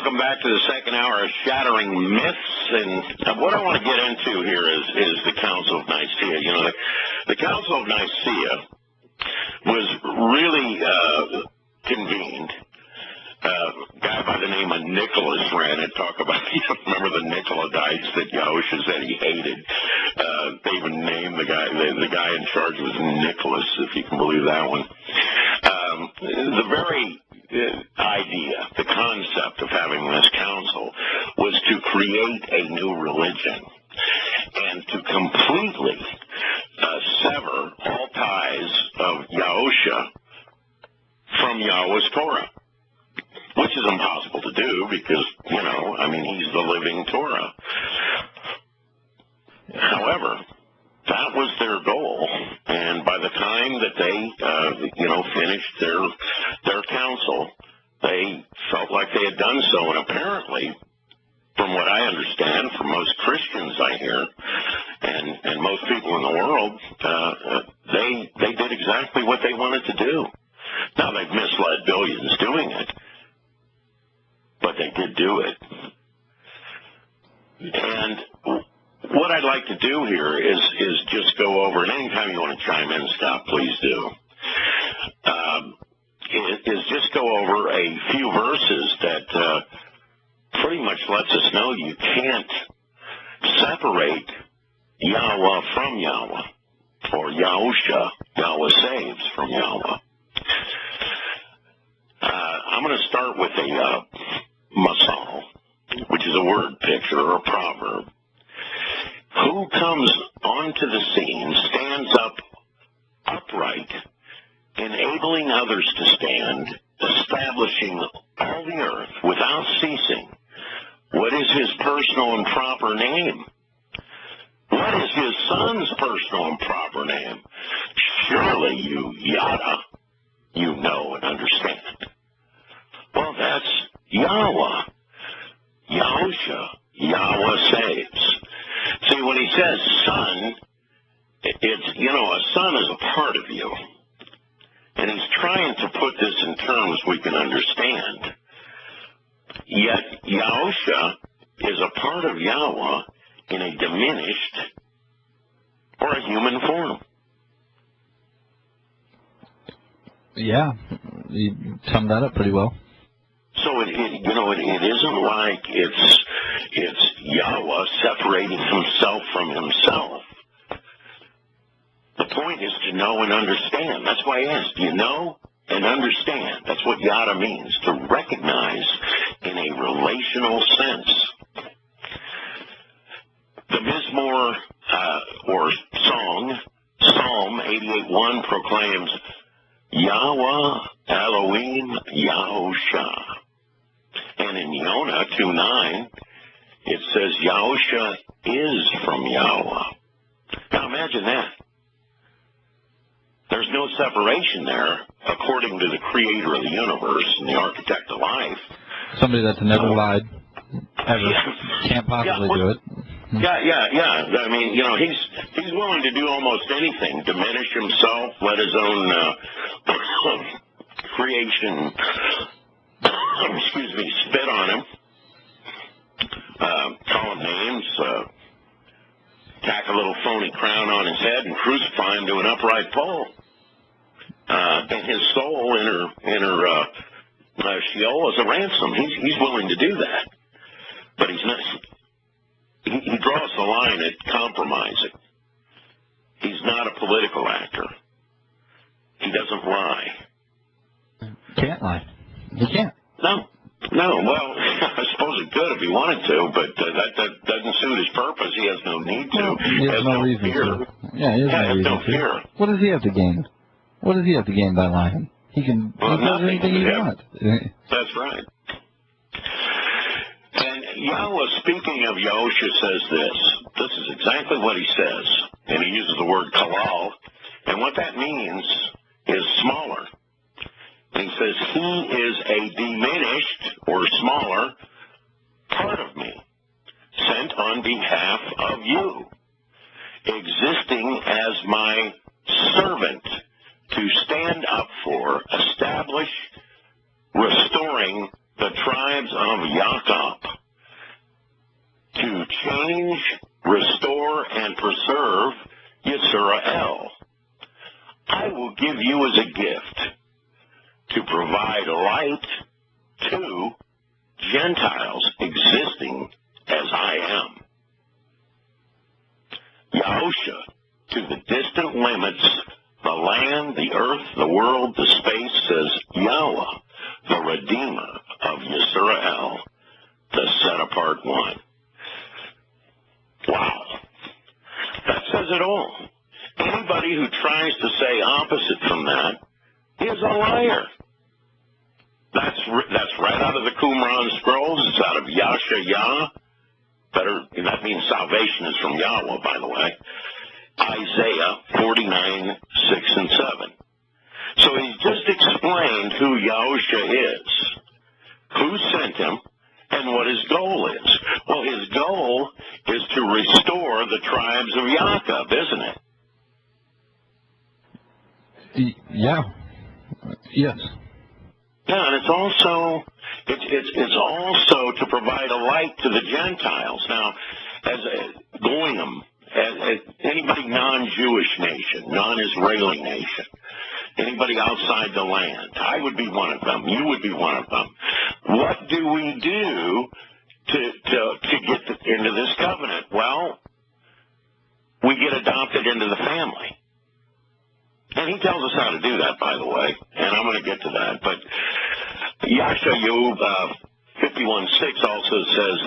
welcome back to the second hour of Shattering Myths. And what I want to get into here is the Council of Nicaea. You know, the Council of Nicaea was really convened. A guy by the name of Nicholas ran it. Talk about, remember the Nicolaites that Yahowah said he hated. They even named the guy in charge was Nicholas, if you can believe that one. The very idea, the concept of having this council was to create a new religion and to completely sever all ties of Yahowah from Yahweh's Torah, which is impossible to do because, he's the living Torah. However, that was their goal, and by the time that they, finished their council, they felt like they had done so, and apparently, from what I understand, from most Christians I hear, and most people in the world, they did exactly what they wanted to do. Now, they've misled billions doing it, but they did do it. And what I'd like to do here is just go over, and anytime you want to chime in, Scott, please do, is just go over a few verses that pretty much lets us know you can't separate Yahweh from Yahweh, or Yahusha, Yahweh saves, from Yahweh. I'm going to start with a masal, which is a word picture or a proverb. Who comes onto the scene, stands up upright, enabling others to stand, establishing all the earth without ceasing. What is his personal and proper name? What is his son's personal and proper name? Surely you Yada, you know and understand. Well, that's Yahweh, Yahusha, Yahweh saves. See, when he says son, it's, a son is a part of you. And he's trying to put this in terms we can understand. Yet, Yahusha is a part of Yahweh in a diminished or a human form. Yeah, you summed that up pretty well. So it isn't like it's Yahweh separating himself from himself. The point is to know and understand. That's why I asked, do you know and understand? That's what Yada means, to recognize in a relational sense. The Mizmor, or song, Psalm 88:1 proclaims, Yahweh Elohim Yahusha. And in Yonah 2:9, it says Yahusha is from Yahweh. Now imagine that. There's no separation there, according to the creator of the universe and the architect of life. Somebody that's never lied, ever. Can't possibly do it. Yeah. I mean, he's willing to do almost anything, diminish himself, let his own creation, spit on him, call him names, tack a little phony crown on his head and crucify him to an upright pole. And his soul enter Sheol as a ransom. He's willing to do that. But he's not. He draws the line at compromising. He's not a political actor. He doesn't lie. Can't lie. He can't. No. Well, I suppose he could if he wanted to, but that doesn't suit his purpose. He has no need to. Well, he has no reason fear. to. Yeah, he has no fear. What does he have to gain? What does he have to gain by lying? He can do anything he wants. That's right. And Yahweh, speaking of Yahusha, says this. This is exactly what he says. And he uses the word kalal. And what that means is smaller. And he says, he is a diminished or smaller part of me, sent on behalf of you, existing as my servant to stand up for, establish, restoring the tribes of Yaakov to change, restore, and preserve Yisrael. I will give you as a gift to provide light to Gentiles existing as I am. Yahusha, to the distant limits, the land, the earth, the world, the space, says Yahowah, the Redeemer of Yisrael, the set-apart one. Wow. That says it all. Anybody who tries to say opposite from that is a liar. That's right out of the Qumran scrolls. It's out of Yah. That means salvation is from Yahweh, by the way. Isaiah 49, 6 and 7. So he's just explained who Yahusha is, who sent him, and what his goal is. Well, his goal is to restore the tribes of Yaakov, isn't it? Yeah. Yes. Yeah, and it's also to provide a light to the Gentiles. Now, as a Goyim, as anybody non-Jewish nation, non-Israeli nation, anybody outside the land, I would be one of them. You would be one of them. What do we do to get into this covenant? Well, we get adopted into the family. And he tells us how to do that, by the way, and I'm going to get to that. But Yahshua 51:6 also says,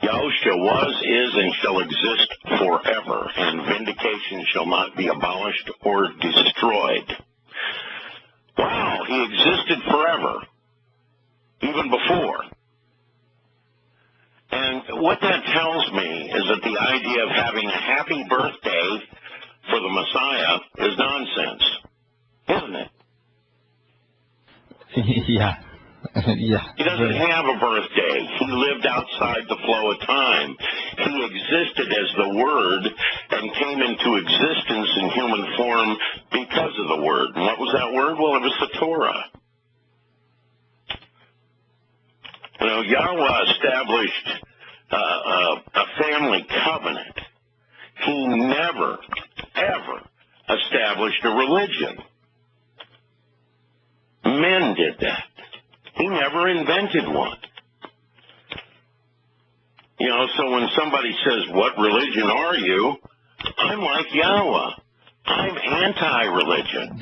Yahusha was, is, and shall exist forever, and vindication shall not be abolished or destroyed. Wow, he existed forever, even before. And what that tells me is that the idea of having a happy birthday for the Messiah is nonsense, isn't it? Yeah. Yeah. He doesn't have a birthday. He lived outside the flow of time. He existed as the Word and came into existence in human form because of the Word. And what was that Word? Well, it was the Torah. You know, Yahweh established a family covenant. He never, ever established a religion. Men did that. He never invented one. You know, so when somebody says, what religion are you? I'm like Yahweh. I'm anti-religion.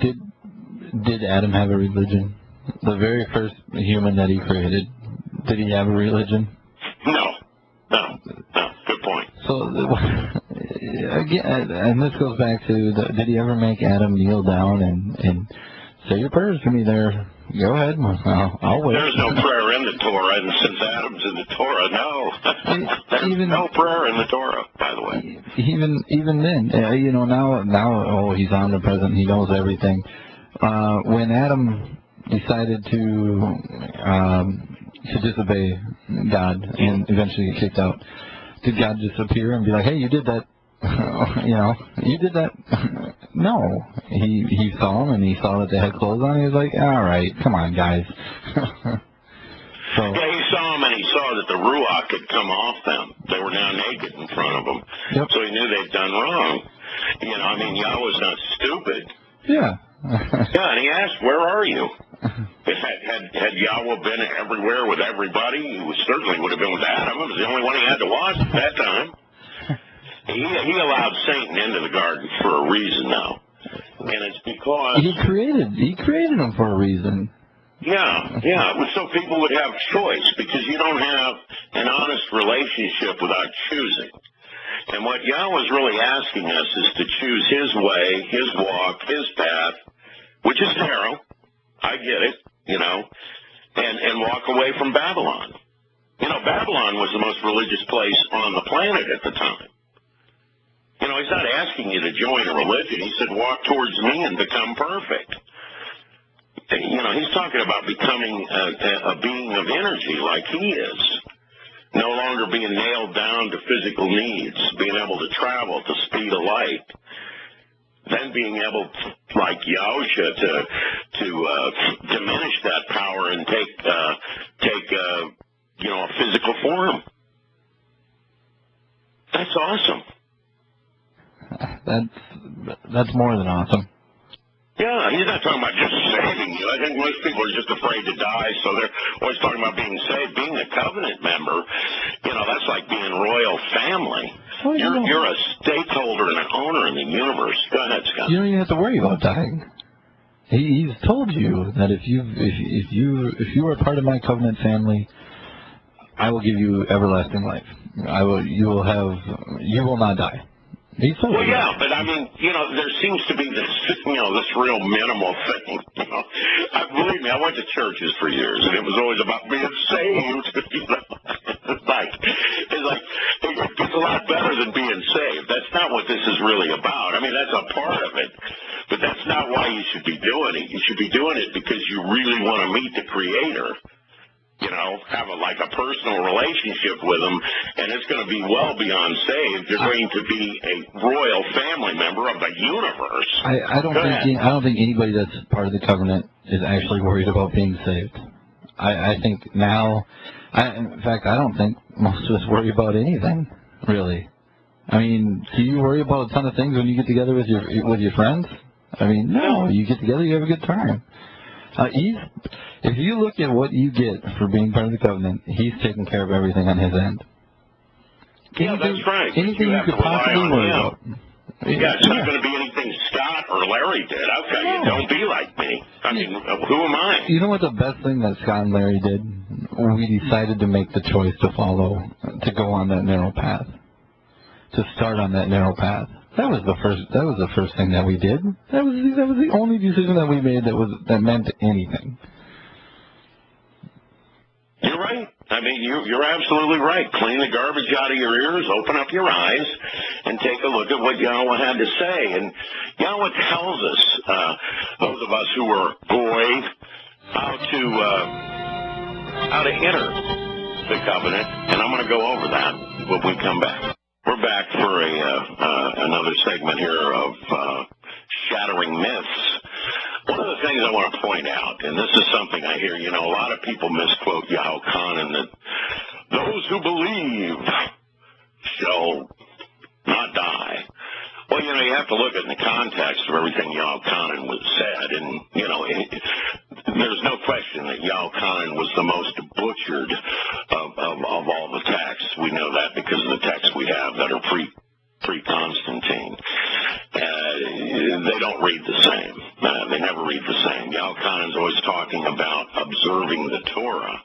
Did Adam have a religion? The very first human that he created, did he have a religion? No. Good point. So, again, and this goes back to, did he ever make Adam kneel down and say your prayers to me there? Go ahead. I'll wait. There's no prayer in the Torah, and since Adam's in the Torah, no. There's no prayer in the Torah, by the way. Even then, you know, now, he's omnipresent. He knows everything. When Adam decided to disobey God and eventually get kicked out, did God just appear and be like, hey, you did that? You did that. No, he saw them and he saw that they had clothes on. He was like, all right, come on, guys. Yeah, he saw them and he saw that the ruach had come off them. They were now naked in front of him. Yep. So he knew they'd done wrong. You know, I mean, Yahweh's not stupid. Yeah. Yeah, and he asked, where are you? Had Yahweh been everywhere with everybody, he certainly would have been with Adam. It was the only one he had to watch at that time. He allowed Satan into the garden for a reason now, and it's because he created him for a reason. Yeah. So people would have choice, because you don't have an honest relationship without choosing. And what Yahweh's really asking us is to choose His way, His walk, His path, which is narrow. I get it, you know, and walk away from Babylon. You know, Babylon was the most religious place on the planet at the time. You know, he's not asking you to join a religion. He said, walk towards me and become perfect. You know, he's talking about becoming a being of energy like he is. No longer being nailed down to physical needs, being able to travel at the speed of light. then being able, like Yahusha, to diminish that power and take a physical form. That's awesome. That's more than awesome. Yeah, he's not talking about just saving you. I think most people are just afraid to die, so they're always talking about being saved. Being a covenant member, that's like being royal family. Well, you're a stakeholder and an owner in the universe. Go ahead, Scott. You don't even have to worry about dying. He's told you that if you are a part of my covenant family, I will give you everlasting life. You will not die. Well, yeah, but I mean, there seems to be this, this real minimal thing. Believe me, I went to churches for years, and it was always about being saved. It's like it gets a lot better than being saved. That's not what this is really about. I mean, that's a part of it, but that's not why you should be doing it. You should be doing it because you really want to meet the Creator. Have a personal relationship with him, and it's going to be well beyond saved. You're going to be a royal family member of the universe. I don't think anybody that's part of the covenant is actually worried about being saved. I think now, in fact, I don't think most of us worry about anything, really. I mean, do you worry about a ton of things when you get together with your friends? I mean, no. You get together, you have a good time. If you look at what you get for being part of the covenant, he's taking care of everything on his end. Yeah, that's right. Anything you could possibly worry about. Yeah, it's not going to be anything Scott or Larry did. Okay, you don't be like me. I mean, who am I? You know what the best thing that Scott and Larry did? We decided to make the choice to go on that narrow path, to start on that narrow path. That was the first thing that we did. That was the only decision that we made that meant anything. You're right. I mean, you're absolutely right. Clean the garbage out of your ears, open up your eyes, and take a look at what Yahowah had to say. And Yahowah tells us, those of us who are goy, how to enter the covenant. And I'm going to go over that when we come back. We're back for another segment here of Shattering Myths. One of the things I want to point out, and this is something I hear, a lot of people misquote Yahowah, that those who believe shall not die. Well, you have to look at the context of everything Yahowah was said, and, there's no question that Yahowah was the most butchered of all the texts. We know that because of the texts we have that are pre-Constantine. They don't read the same. They never read the same. Yahowah is always talking about observing the Torah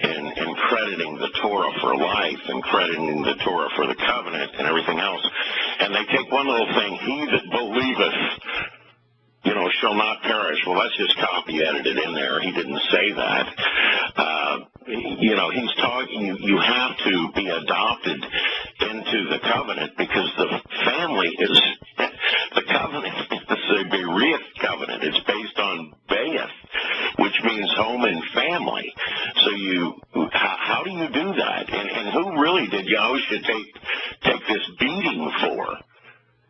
and crediting the Torah for life and crediting the Torah for the covenant and everything else. And they take one little thing, he that believeth, shall not perish. Well, let's just copy edited in there. He didn't say that. He's talking, you have to be adopted into the covenant because the family is, the covenant is a Bereath covenant. It's based on Be'eth, which means home and family. So how do you do that? And who really did Yahusha take this beating for?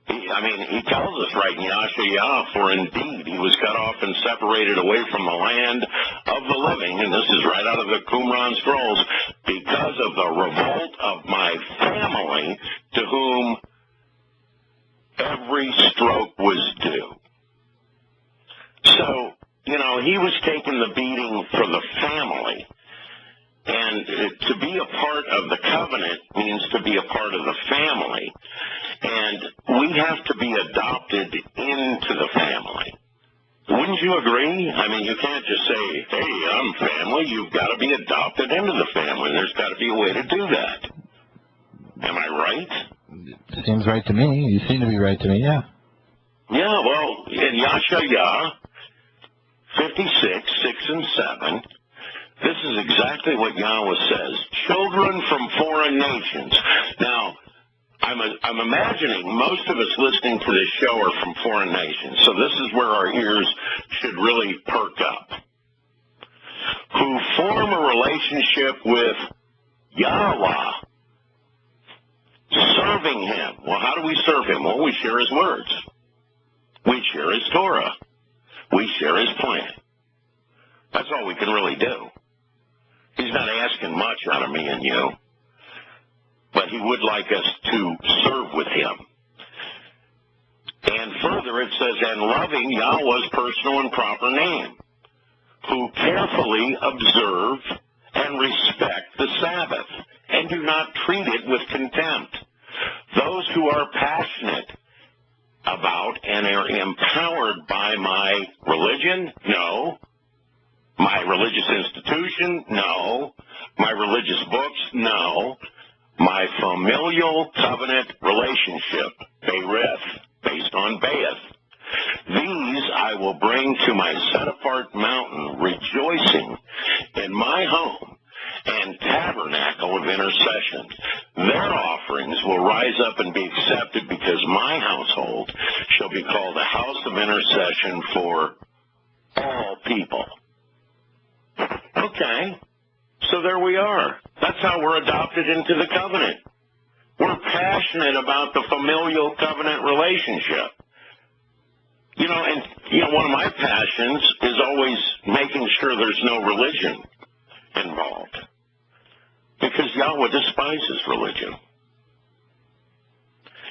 He tells us right in Yahowah, for indeed he was cut off and separated away from the land of the living, and this is right out of the Qumran scrolls, because of the revolt of my family, to whom every stroke was due. So, he was taking the beating for the family. And to be a part of the covenant means to be a part of the family. And we have to be adopted into the family. Wouldn't you agree? You can't just say, hey, I'm family. You've got to be adopted into the family. There's got to be a way to do that. Am I right? Seems right to me. You seem to be right to me, yeah. Yeah, well, in Yahowah 56, 6 and 7, this is exactly what Yahowah says. Children from foreign nations. Now, I'm imagining most of us listening to this show are from foreign nations, so this is where our ears should really perk up. Who form a relationship with Yahowah, serving him. Well, how do we serve him? Well, we share his words. We share his Torah. We share his plan. That's all we can really do. He's not asking much out of me and you, but he would like us to serve with him. And further, it says, and loving Yahweh's personal and proper name, who carefully observe and respect the Sabbath, and do not treat it with contempt. Those who are passionate about and are empowered by my religion? No. My religious institution? No. My religious books? No. My familial covenant relationship, Berith, based on Baeth. These I will bring to my set-apart mountain, rejoicing in my home and tabernacle of intercession. Their offerings will rise up and be accepted, because my household shall be called a house of intercession for all people. Okay, so there we are. That's how we're adopted into the covenant. We're passionate about the familial covenant relationship. One of my passions is always making sure there's no religion involved, because Yahweh despises religion.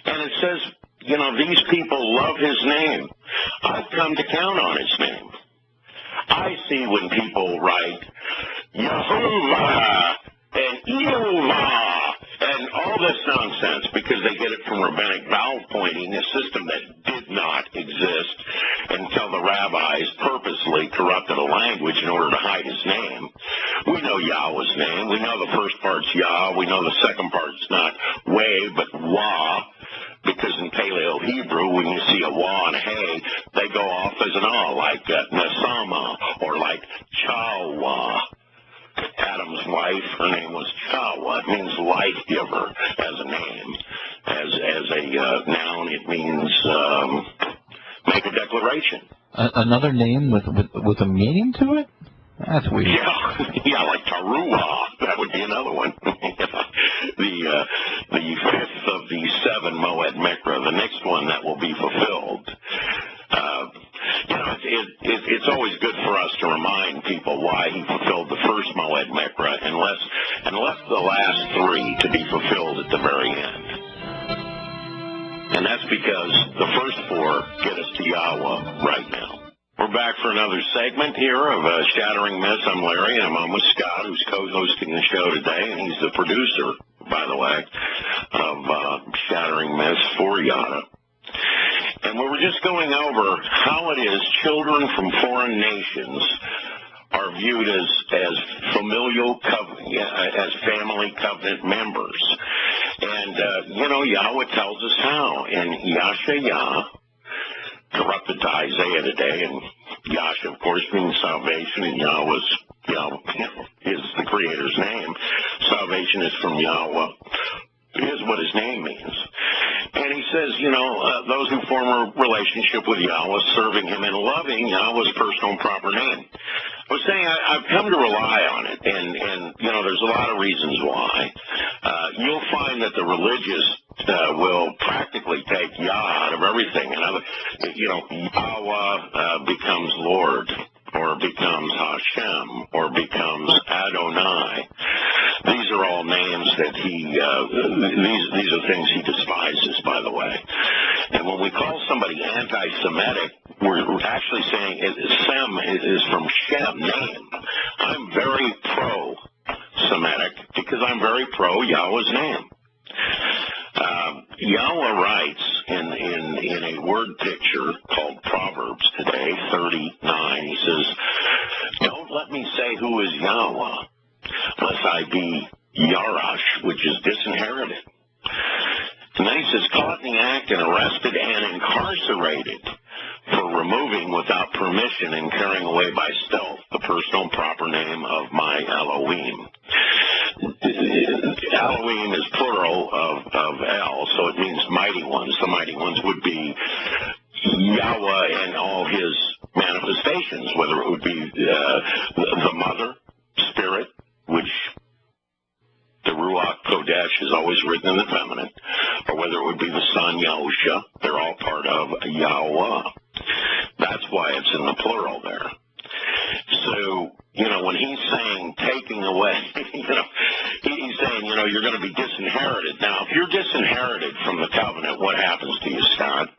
And it says, these people love his name. I've come to count on his name. I see when people write Yahowah and Yahowah and all this nonsense, because they get it from rabbinic vowel pointing, a system that did not exist until the rabbis purposely corrupted a language in order to hide his name. We know Yahweh's name. We know the first part's Yah. We know the second part's not way, but Wah, because in Paleo Hebrew, when you see a Wah and a Hey, they go off as an Ah, like Nasama or like Chawah. Adam's wife, her name was Chawah. It means life giver as a name. As a noun, it means make a declaration. Another name with a meaning to it? That's weird. Yeah, like Taruah. That would be another one. The fifth of the 7 Moed Mikra, the next one that will be fulfilled. It's always good for us to remind people why he fulfilled the first Moed Mikra and left the last 3 to be fulfilled at the very end. And that's because the first 4 get us to Yahweh right now. We're back for another segment here of Shattering Myths. I'm Larry, and I'm on with Scott, who's co-hosting the show today, and he's the producer, by the way, of Shattering Myths for Yahowah. And we were just going over how it is children from foreign nations are viewed as familial as family covenant members. And, Yahweh tells us how. In Yashayah, corrupted to Isaiah today, and Yasha, of course, means salvation, and Yahweh's, is the Creator's name. Salvation is from Yahweh. Here's what his name means. And he says, those who form a relationship with Yahweh, serving him and loving Yahweh's personal and proper name. I was saying I've come to rely on it, and there's a lot of reasons why. You'll find that the religious will practically take Yah out of everything. Yahweh becomes Lord, or becomes Hashem, or becomes Adonai. These are all names that these are things he despises, by the way. And when we call somebody anti-Semitic, we're actually saying Sem is from Shem, name. I'm very pro-Semitic because I'm very pro-Yahweh's name. Yahweh writes in a word picture called Proverbs today, 39, he says, don't let me say who is Yahweh, lest I be Yarash, which is disinherited. And then he says, caught in the act and arrested and incarcerated for removing without permission and carrying away by stealth the personal and proper name of my Elohim. Elohim is plural of El, so it means mighty ones. The mighty ones would be Yahweh and all his manifestations, whether it would be the mother, spirit, which the Ruach Kodesh is always written in the feminine, or whether it would be the son, Yahusha. They're all part of Yahowah. That's why it's in the plural there. So, when he's saying taking away, he's saying, you're going to be disinherited. Now, if you're disinherited from the covenant, what happens to you, Scott?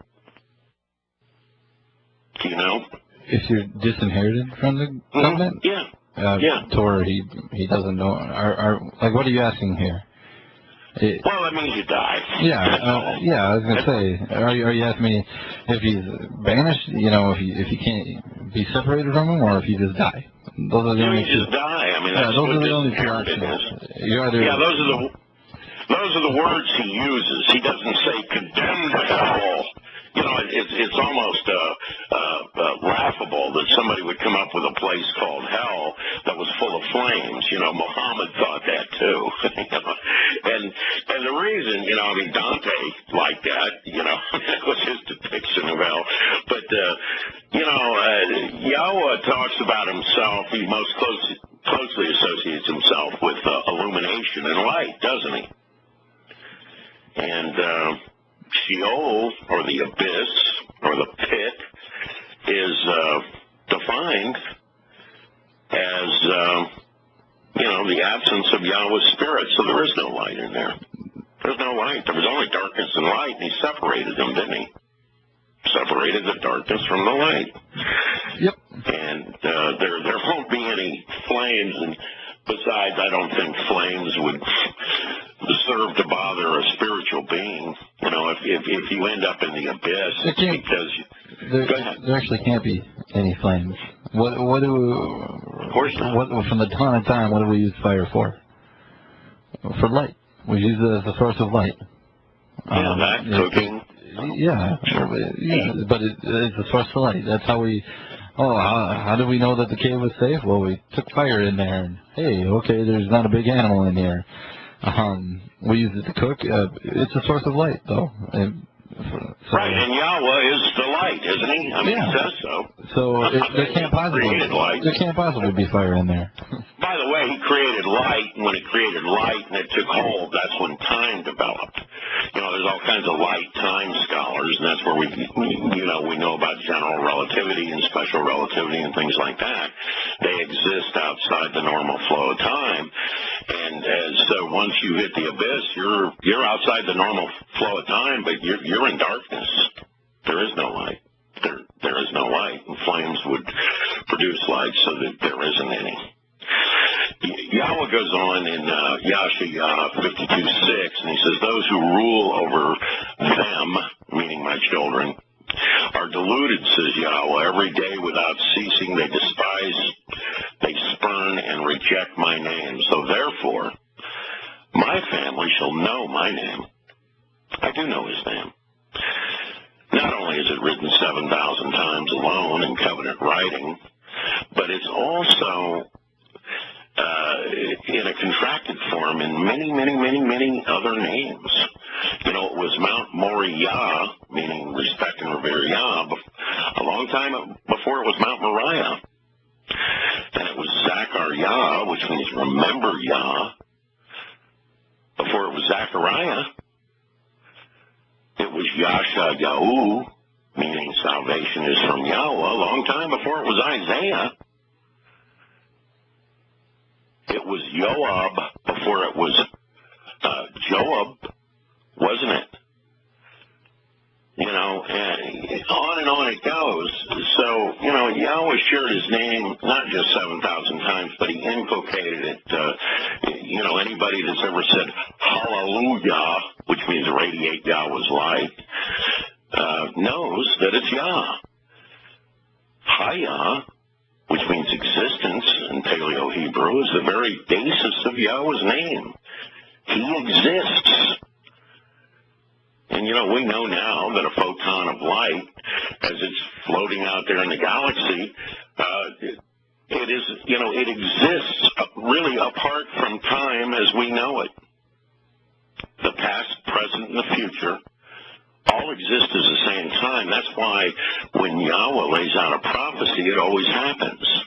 Do you know? If you're disinherited from the covenant? Yeah. Torah, he doesn't know. What are you asking here? Well, that means you die. I was gonna say, are you asking me if he's banished? If you can't be separated from him, or if you just die? Those are the only two. Just die. I mean, that's those what are the only two disinherited options. Those are the words he uses. He doesn't say condemned to hell. It's almost laughable that somebody would come up with a place called hell that was full of flames. Muhammad thought that too. And the reason, Dante liked that, that was his depiction of hell. But, Yahowah talks about himself, he most closely associates himself with illumination and light, doesn't he? And Sheol, or the abyss, or the pit, is defined as, the absence of Yahweh's spirit, so there is no light in there. There's no light. There was only darkness and light, and he separated them, didn't he? Separated the darkness from the light. Yep. And there won't be any flames, and besides, I don't think flames would serve to bother a spiritual being. If you end up in the abyss, there actually can't be any flames. What do we? Of course not. From the dawn of time, what do we use fire for? For light. We use it as a source of light. Cooking. But it's a source of light. That's how we. How do we know that the cave was safe? Well, we took fire in there, and hey, okay, there's not a big animal in here. We use it to cook. It's a source of light, though. Right, and Yahweh is the light, isn't he? I mean, he says so. So there can't possibly be fire in there. By the way, he created light, and when he created light and it took hold, that's when time developed. There's all kinds of light-time scholars, and that's where we know about general relativity and special relativity and things like that. They exist outside the normal flow of time, and so once you hit the abyss, you're outside the normal flow of time, but you're in darkness. There is no light. There is no light, and flames would produce light so that there isn't any. Yahweh goes on in Yahshua 52:6, and he says, those who rule over them, meaning my children, are deluded, says Yahweh. Every day without ceasing they despise, they spurn, and reject my name. So therefore, my family shall know my name. I do know his name. Not only is it written 7,000 times alone in covenant writing, but it's also in a contracted form in many, many, many, many other names. It was Mount Moriah, meaning respect and revere Yah, a long time before it was Mount Moriah. And it was Zachariah, which means remember Yah, before it was Zechariah. It was Yashayahu, meaning salvation is from Yahweh, a long time before it was Isaiah. It was Joab before it was Joab, wasn't it? And on it goes. So, Yahweh shared his name not just 7,000 times, but he inculcated it. Anybody that's ever said hallelujah, which means radiate Yahweh's light, knows that it's Yah. Hayah, which means existence in Paleo-Hebrew, is the very basis of Yahweh's name. He exists. And, we know now that a photon of light, as it's floating out there in the galaxy, it exists really apart from time as we know it. The past, present, and the future all exist at the same time. That's why when Yahweh lays out a prophecy, it always happens.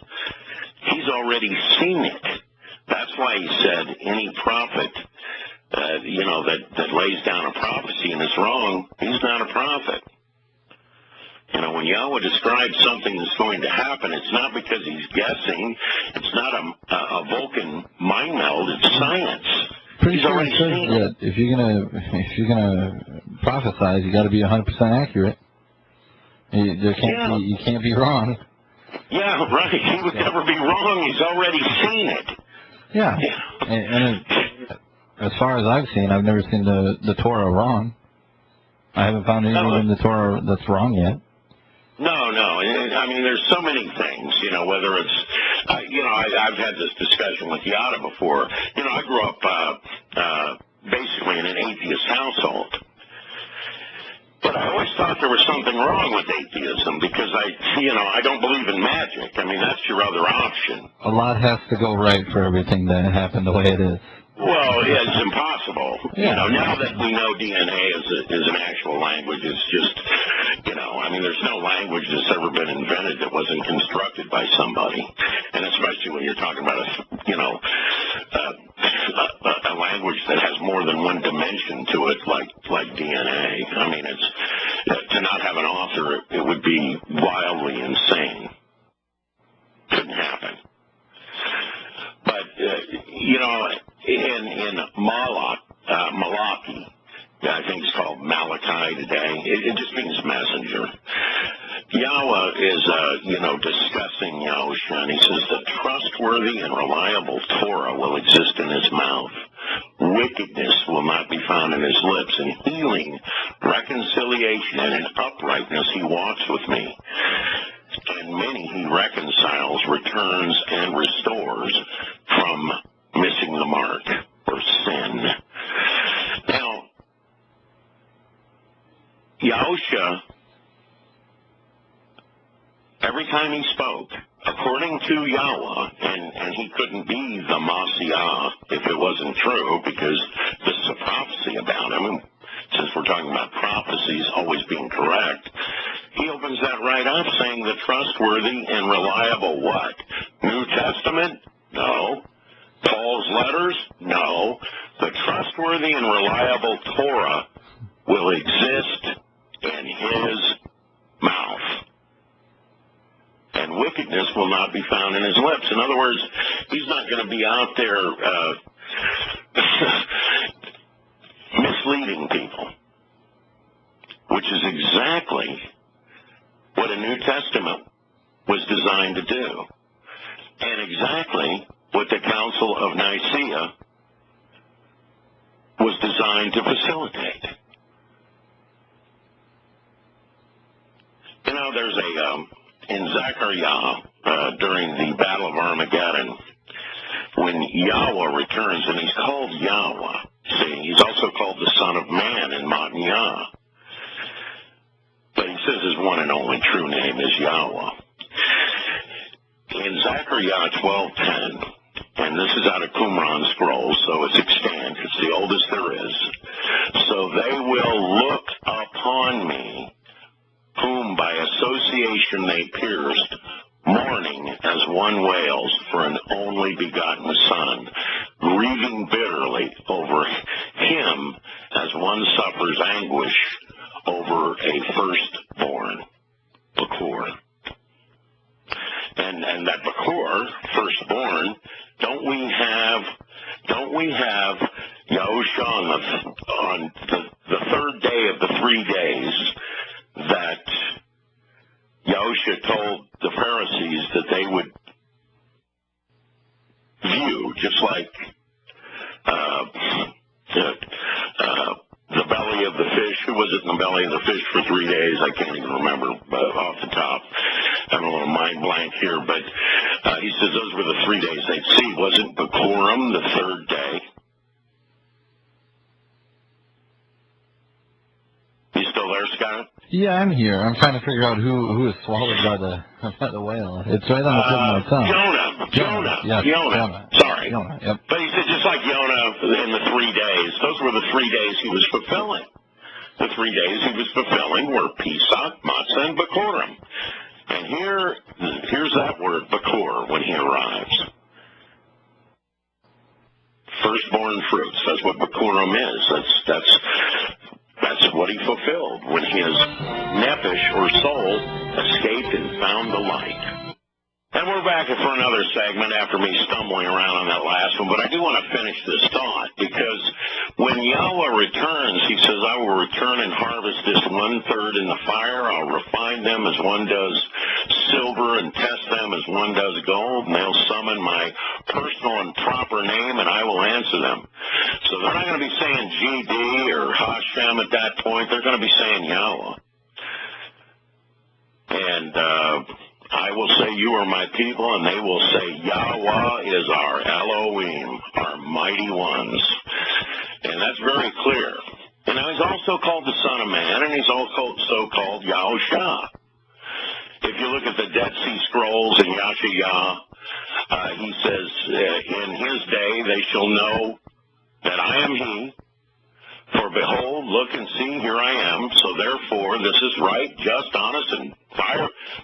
He's already seen it. That's why he said any prophet, that lays down a prophecy and is wrong, he's not a prophet. You know, when Yahweh describes something that's going to happen, it's not because he's guessing. It's not a Vulcan mind meld. It's science. Pretty He's sure already it says seen that it. if you're gonna prophesize, you got to be 100% accurate. You can't be wrong. Yeah, right. He would never be wrong. He's already seen it. Yeah. And as far as I've seen, I've never seen the Torah wrong. I haven't found anything in the Torah that's wrong yet. No. I mean, there's so many things, you know, whether it's, I've had this discussion with Yada before. You know, I grew up basically in an atheist household. But I always thought there was something wrong with atheism because I don't believe in magic. I mean, that's your other option. A lot has to go right for everything to happen the way it is. Well, it's impossible. Yeah. You know, now that we know DNA is an actual language, it's just, I mean, there's no language that's ever been invented that wasn't constructed by somebody. And especially when you're talking about a language that has more than one dimension to it, like DNA. I mean, to not have an author, it would be wildly insane. Couldn't happen. But, in Malachi, I think it's called Malachi today, it just means messenger. Yahweh is, discussing Yahushua, and he says, the trustworthy and reliable Torah will exist in his mouth. Wickedness will not be found in his lips. In healing, reconciliation, and in uprightness he walks with me. And many he reconciles, returns, and restores from missing the mark or sin. Now, Yahushua, every time he spoke, according to Yahweh, and he couldn't be the Messiah if it wasn't true, because this is a prophecy about him, since we're talking about prophecies always being correct, he opens that right up saying the trustworthy and reliable what? New Testament? No. Paul's letters? No. The trustworthy and reliable Torah will exist in his mouth. And wickedness will not be found in his lips. In other words, he's not going to be out there misleading people, which is exactly what a New Testament was designed to do, and exactly what the Council of Nicaea was designed to facilitate. You know, there's in Zechariah, during the Battle of Armageddon, when Yahweh returns, and he's called Yahweh, see, he's also called the Son of Man in Matniah. But he says his one and only true name is Yahweh. In Zechariah 12:10, and this is out of Qumran scrolls, so it's extant, it's the oldest there is. So they will look upon me, whom by association they pierced, mourning as one wails for an only begotten son, grieving bitterly over him as one suffers anguish over a firstborn, Bakor. And that Bakor, firstborn, don't we have Yahushua on the third day of the 3 days that Yahushua told the Pharisees that they would view, just like the belly of the fish. Who was it in the belly of the fish for 3 days? I can't even remember off the top. I'm a little mind blank here, but he says those were the 3 days they'd see. Wasn't Bekurim the third day? You still there, Scott? Yeah, I'm here. I'm trying to figure out who is swallowed by the whale. It's right on the tip of my tongue. Jonah. Yes, Jonah. Sorry. Jonah, yep. But he said just like Jonah in the 3 days, those were the 3 days he was fulfilling. The 3 days he was fulfilling were Pesach, Matzah, and Bekurim. And here's that word, Bakor, when he arrives. Firstborn fruits. That's what Bekurim is. That's what what he fulfilled when his nephesh, or soul, escaped and found the light. And we're back for another segment after me stumbling around on that last one, but I do want to finish this thought, because when Yahowah returns, he says, I will return and harvest this 1/3 in the fire. I'll refine them as one does silver and test them as one does gold, and they'll summon my personal and proper name, and I will answer them. So they're not going to be saying GD or Hashem at that point. They're going to be saying Yahowah. And I will say, you are my people, and they will say, Yahowah is our Elohim, our mighty ones. And that's very clear. And now he's also called the Son of Man, and he's also called Yahushua. If you look at the Dead Sea Scrolls in Yahshua, he says, in his day they shall know that I am he. For behold, look and see, here I am. So therefore, this is right, just, honest, and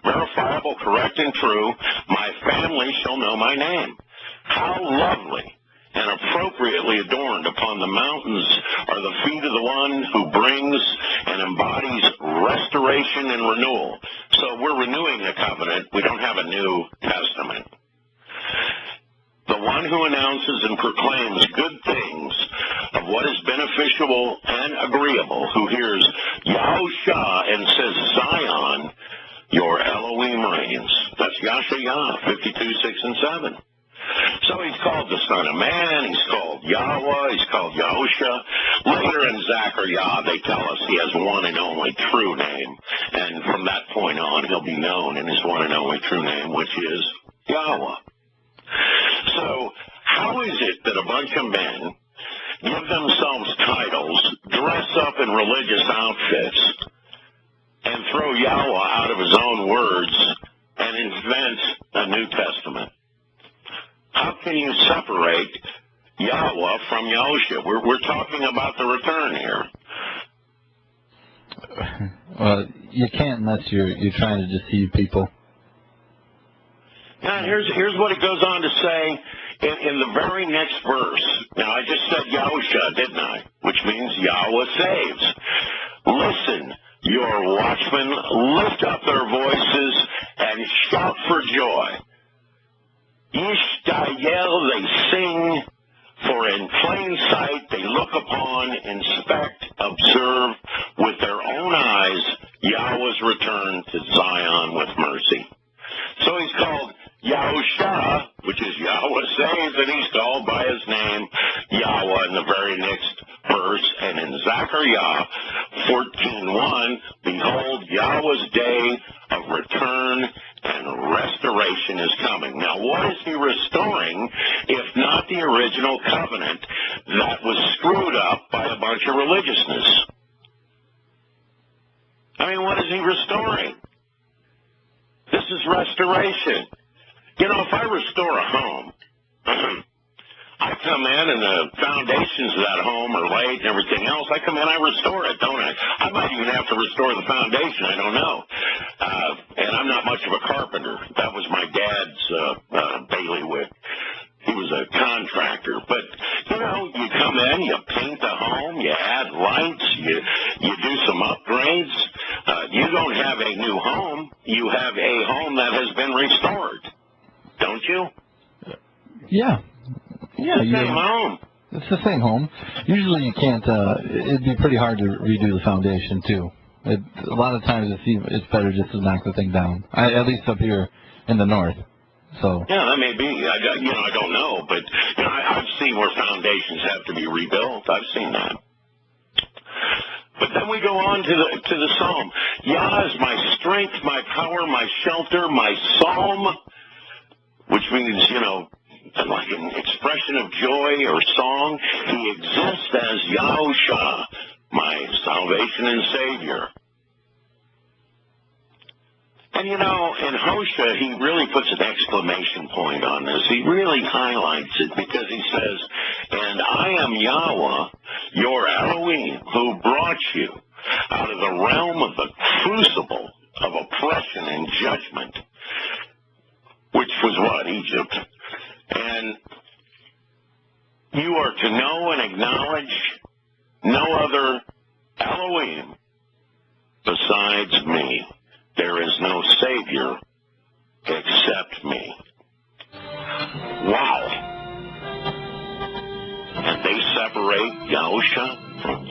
verifiable, correct, and true. My family shall know my name. How lovely and appropriately adorned upon the mountains are the feet of the one who brings and embodies restoration and renewal. So we're renewing the covenant. We don't have a New Testament. The one who announces and proclaims good things of what is beneficial and agreeable, who hears Yahushua and says, Zion, your Elohim reigns. That's Yahshua 52, 6, and 7. So he's called the Son of Man, he's called Yahowah, he's called Yahushua. Later in Zechariah, they tell us he has one and only true name. And from that point on, he'll be known in his one and only true name, which is Yahowah. So how is it that a bunch of men give themselves titles, dress up in religious outfits, and throw Yahowah out of his own words and invent a New Testament? How can you separate Yahowah from Yahushua? We're talking about the return here. Well, you can't unless you're trying to deceive people. Now, here's what it goes on to say in the very next verse. Now, I just said Yahushua, didn't I? Which means Yahowah saves. Listen, your watchmen lift up their voices and shout for joy. Yishtayel, they sing, for in plain sight they look upon, inspect, observe with their own eyes Yahowah's return to Zion with mercy. So he's called Yahushua, which is Yahowah saves, and he's called by his name Yahowah in the very next verse. And in Zechariah 14:1, behold, Yahowah's day of return and restoration is coming. Now, what is he restoring if not the original covenant that was screwed up by a bunch of religiousness? I mean, what is he restoring? This is restoration. You know, if I restore a home, I come in and the foundations of that home are laid and everything else. I come in, I restore it, don't I? I might even have to restore the foundation. I don't know. And I'm not much of a carpenter. That was my dad's bailiwick. He was a contractor. But, you know, you come in, you paint the home, you add lights, you do some upgrades. You don't have a new home. You have a home that has been restored. Don't you? Yeah. Yeah, it's the same home. It's the same home. Usually you can't, it'd be pretty hard to redo the foundation, too. A lot of times it's better just to knock the thing down, at least up here in the north. So. Yeah, that may be. I don't know, but I've seen where foundations have to be rebuilt. I've seen that. But then we go on to the psalm. Yah is my strength, my power, my shelter, my psalm, which means, like an expression of joy or song. He exists as Yahushua, my salvation and Savior. And in Hosea, he really puts an exclamation point on this. He really highlights it because he says, and I am Yahowah, your Elohim, who brought you out of the realm of the crucible of oppression and judgment, which was what? Egypt. And you are to know and acknowledge no other Elohim, besides me, there is no Savior except me. Wow. And they separate Yahusha from